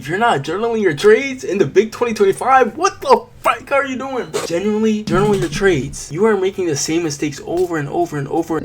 If you're not journaling your trades in the big 2025, what the fuck are you doing, bro? Genuinely, journal your trades. You are making the same mistakes over and over and over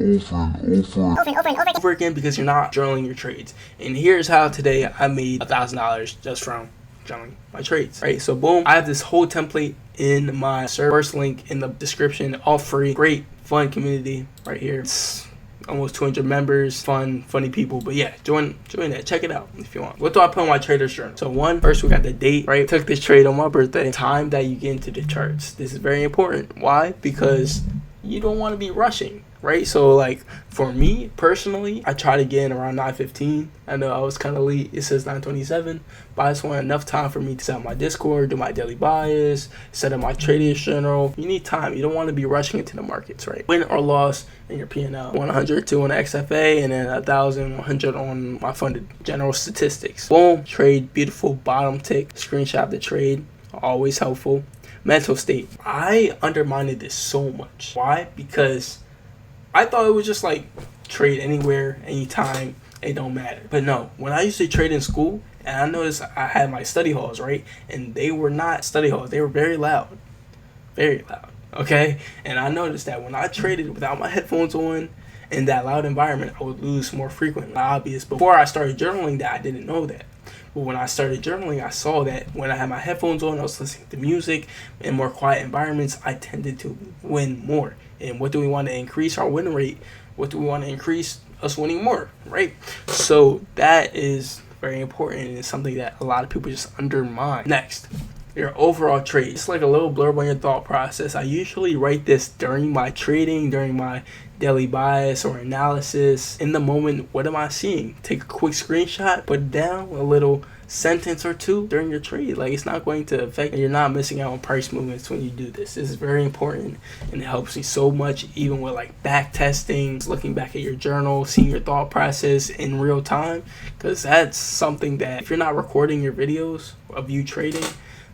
again because you're not journaling your trades. And here's how today I made $1,000 just from journaling my trades. Right, so boom, I have this whole template in my first link in the description, all free, great, fun community right here. It's almost 200 members, funny people. But yeah, join that, check it out if you want. What do I put on my trader's journal? So first we got the date, right? Took this trade on my birthday. Time that you get into the charts. This is very important. Why? Because you don't want to be rushing, right? So like for me personally, I try to get in around 9:15. I know I was kind of late. It says 9:27, but I just want enough time for me to set up my Discord, do my daily bias, set up my trader's journal. You need time. You don't want to be rushing into the markets, right? Win or loss in your P&L. 102 on the XFA and then 1,100 on my funded general statistics. Boom, trade, beautiful, bottom tick, screenshot the trade, always helpful. Mental state. I undermined this so much. Why? Because I thought it was just like trade anywhere, anytime, it don't matter. But no, when I used to trade in school, and I noticed I had my study halls, right? And they were not study halls. They were very loud. Very loud. Okay? And I noticed that when I traded without my headphones on in that loud environment, I would lose more frequently. Obvious. Before I started journaling that, I didn't know that. But when I started journaling, I saw that when I had my headphones on, I was listening to music in more quiet environments, I tended to win more. And what do we want to increase our win rate? What do we want to increase us winning more, right? So that is very important, and it's something that a lot of people just undermine. Next, your overall trade. It's like a little blurb on your thought process. I usually write this during my trading, during my daily bias or analysis. In the moment, what am I seeing? Take a quick screenshot, put it down, a little sentence or two during your trade. Like, it's not going to affect, and you're not missing out on price movements when you do this. This is very important, and it helps me so much, even with like back testing, looking back at your journal, seeing your thought process in real time, because that's something that if you're not recording your videos of you trading,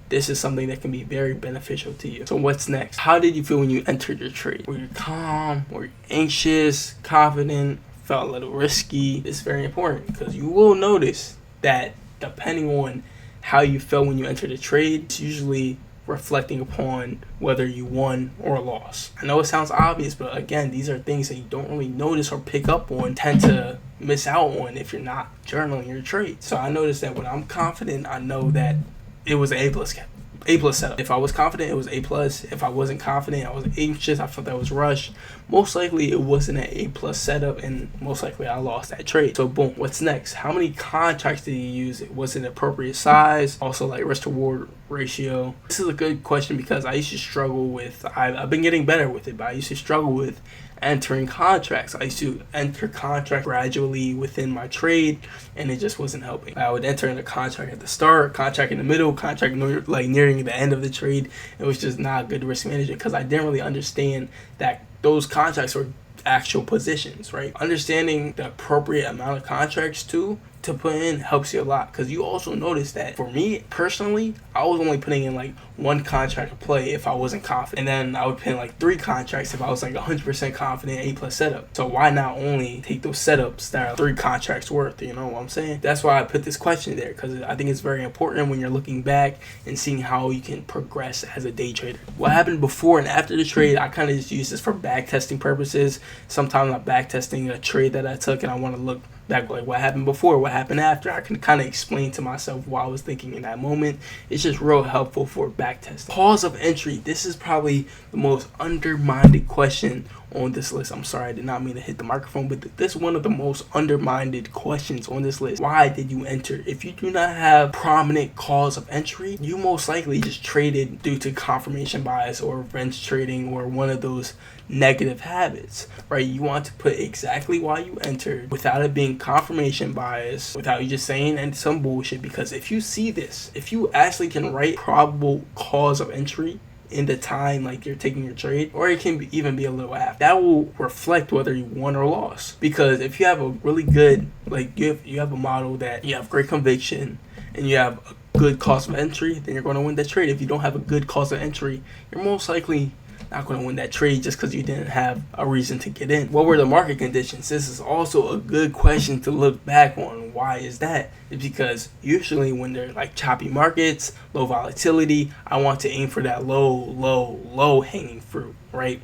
this is something that can be very beneficial to you. So what's next? How did you feel when you entered your trade? Were you calm? Were you anxious? Confident? Felt a little risky? It's very important because you will notice that depending on how you felt when you entered a trade, it's usually reflecting upon whether you won or lost. I know it sounds obvious, but again, these are things that you don't really notice or pick up on, tend to miss out on if you're not journaling your trade. So I noticed that when I'm confident, I know that it was an A+ setup. If I was confident, it was A+. If I wasn't confident, I was anxious, I felt that was rushed. Most likely it wasn't an A+ setup, and most likely I lost that trade. So boom, what's next? How many contracts did you use? Was it appropriate size? Also like risk to reward ratio. This is a good question because I used to struggle with, I've been getting better with it, but I used to struggle with entering contracts. I used to enter contract gradually within my trade, and it just wasn't helping. I would enter in a contract at the start, contract in the middle, contract like nearing the end of the trade. It was just not good risk management because I didn't really understand that those contracts were actual positions, right? Understanding the appropriate amount of contracts to put in helps you a lot, because you also notice that for me personally, I was only putting in like one contract to play if I wasn't confident, and then I would put in like 3 contracts if I was like 100% confident A+ setup. So why not only take those setups that are 3 contracts worth? You know what I'm saying? That's why I put this question there, because I think it's very important when you're looking back and seeing how you can progress as a day trader. What happened before and after the trade, I kind of just use this for back testing purposes. Sometimes I'm back testing a trade that I took and I want to look back, like what happened before, what happened after. I can kind of explain to myself what I was thinking in that moment. It's just real helpful for back testing. Pause of entry. This is probably the most undermined question on this list. I'm sorry, I did not mean to hit the microphone, but this is one of the most undermined questions on this list. Why did you enter? If you do not have prominent cause of entry, you most likely just traded due to confirmation bias or revenge trading or one of those negative habits, right? You want to put exactly why you entered without it being confirmation bias, without you just saying and some bullshit, because if you see this, if you actually can write probable cause of entry in the time like you're taking your trade, or it can even be a little after, that will reflect whether you won or lost. Because if you have a really good, like you have a model that you have great conviction and you have a good cost of entry, then you're going to win that trade. If you don't have a good cost of entry, you're most likely not going to win that trade just because you didn't have a reason to get in. What were the market conditions? This is also a good question to look back on. Why is that? It's because usually when they're like choppy markets, low volatility, I want to aim for that low hanging fruit, right?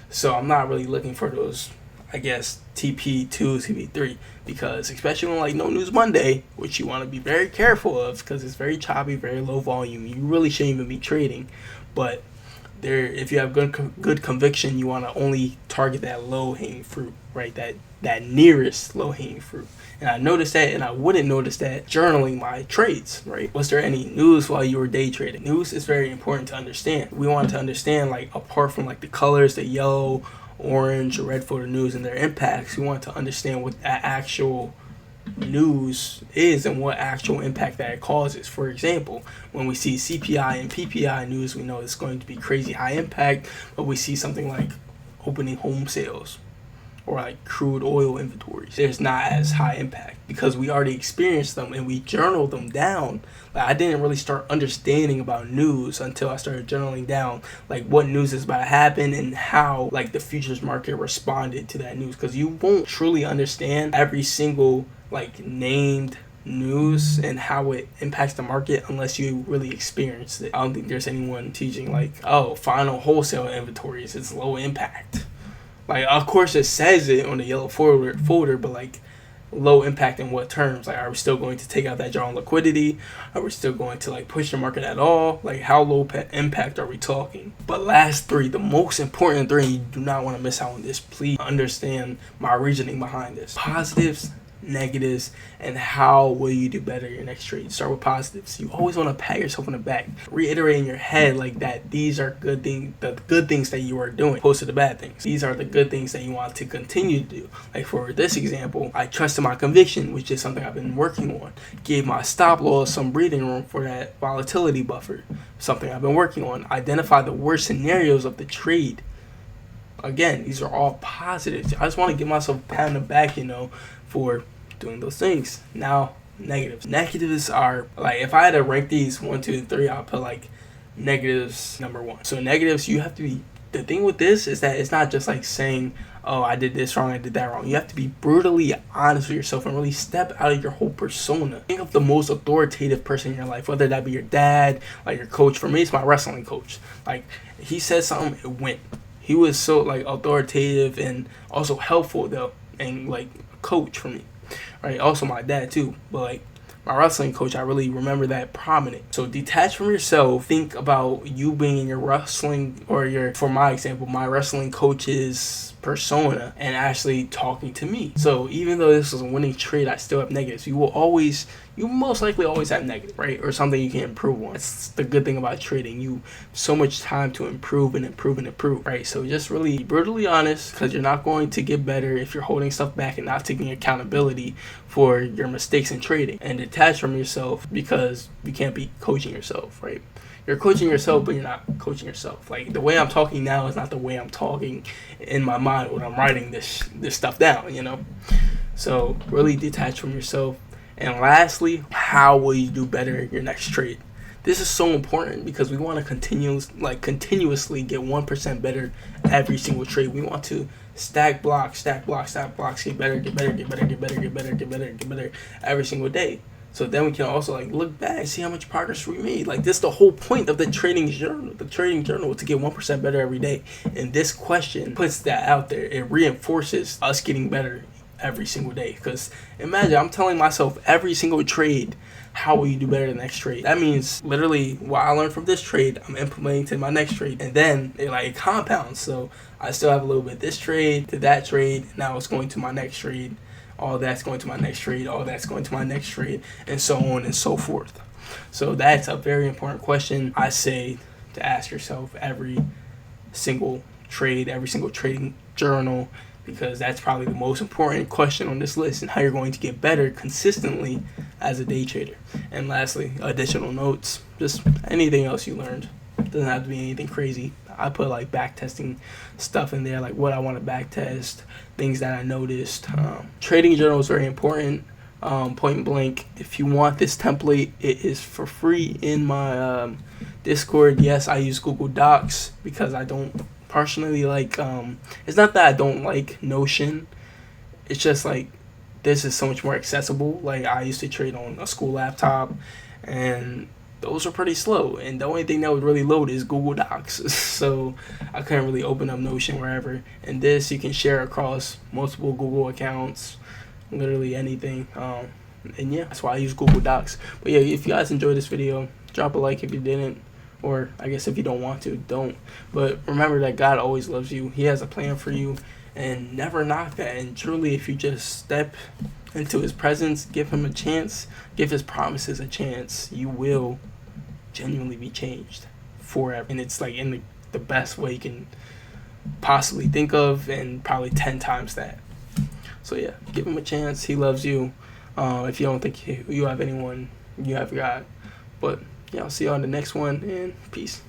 So I'm not really looking for those, I guess, TP2, TP3, because especially on like No News Monday, which you want to be very careful of because it's very choppy, very low volume. You really shouldn't even be trading. But there, if you have good conviction, you want to only target that low hanging fruit, right? That nearest low hanging fruit. And I noticed that, and I wouldn't notice that journaling my trades, right? Was there any news while you were day trading? News is very important to understand. We want to understand, like, apart from like the colors, the yellow, orange, or red for the news and their impacts, we want to understand what that actual news is and what actual impact that it causes. For example, when we see CPI and PPI news, we know it's going to be crazy high impact, but we see something like opening home sales or like crude oil inventories, there's not as high impact because we already experienced them and we journaled them down. Like, I didn't really start understanding about news until I started journaling down like what news is about to happen and how like the futures market responded to that news, because you won't truly understand every single like named news and how it impacts the market unless you really experience it. I don't think there's anyone teaching like, oh, final wholesale inventories, it's low impact. Like, of course it says it on the yellow folder, but like low impact in what terms? Like, are we still going to take out that drawn liquidity? Are we still going to like push the market at all? Like, how low impact are we talking? But last three, the most important three, you do not want to miss out on this. Please understand my reasoning behind this. Positives, negatives, and how will you do better in your next trade. Start with positives. You always want to pat yourself on the back, reiterate in your head like that these are good things, the good things that you are doing opposed to the bad things. These are the good things that you want to continue to do. Like for this example, I trusted my conviction, which is something I've been working on. Gave my stop loss some breathing room for that volatility buffer, something I've been working on. Identify the worst scenarios of the trade. Again, these are all positives. I just want to give myself a pat on the back, for doing those things. Now, negatives. Negatives are like, if I had to rank these 1, 2, 3, I'll put like negatives number 1. So negatives, you have to be, the thing with this is that it's not just like saying, oh, I did this wrong, I did that wrong. You have to be brutally honest with yourself and really step out of your whole persona. Think of the most authoritative person in your life, whether that be your dad, like your coach. For me, it's my wrestling coach. Like, he said something, it went. He was so like authoritative and also helpful though, and like a coach for me. Right, also my dad too, but like my wrestling coach, I really remember that prominent. So detach from yourself, think about you being in your wrestling, or for my example, my wrestling coach's persona, and actually talking to me. So even though this was a winning trade, I still have negatives. You most likely always have negative, right? Or something you can improve on. It's the good thing about trading. You have so much time to improve and improve and improve, right? So just really be brutally honest, because you're not going to get better if you're holding stuff back and not taking accountability for your mistakes in trading. And detach from yourself, because you can't be coaching yourself, right? You're coaching yourself, but you're not coaching yourself. Like, the way I'm talking now is not the way I'm talking in my mind when I'm writing this stuff down, So really detach from yourself. And lastly, how will you do better in your next trade? This is so important because we want to continuously get 1% better every single trade. We want to stack blocks, get better every single day. So then we can also like look back and see how much progress we made. Like, this is the whole point of the trading journal. The trading journal, to get 1% better every day. And this question puts that out there. It reinforces us getting better every single day. Because imagine, I'm telling myself every single trade, how will you do better the next trade? That means literally what I learned from this trade, I'm implementing to my next trade. And then it compounds. So I still have a little bit this trade to that trade. Now it's going to my next trade. All that's going to my next trade, all that's going to my next trade, and so on and so forth. So that's a very important question, I say, to ask yourself every single trade, every single trading journal, because that's probably the most important question on this list, and how you're going to get better consistently as a day trader. And lastly, additional notes, just anything else you learned. It doesn't have to be anything crazy. I put like back testing stuff in there, like what I want to back test, things that I noticed. Trading journal is very important. Point blank, if you want this template, it is for free in my Discord. Yes, I use Google Docs because I don't personally like it's not that I don't like Notion. It's just like this is so much more accessible. Like I used to trade on a school laptop, and those are pretty slow. And the only thing that would really load is Google Docs. So I couldn't really open up Notion wherever. And this you can share across multiple Google accounts, literally anything. And yeah, that's why I use Google Docs. But yeah, if you guys enjoyed this video, drop a like. If you didn't, or I guess if you don't want to, don't. But remember that God always loves you. He has a plan for you, and never knock that. And truly, if you just step into his presence, give him a chance, give his promises a chance, you will genuinely be changed forever. And it's like in the best way you can possibly think of, and probably 10 times that. So yeah, give him a chance. He loves you. If you don't think you have anyone, you have God. But yeah, I'll see you on the next one, and peace.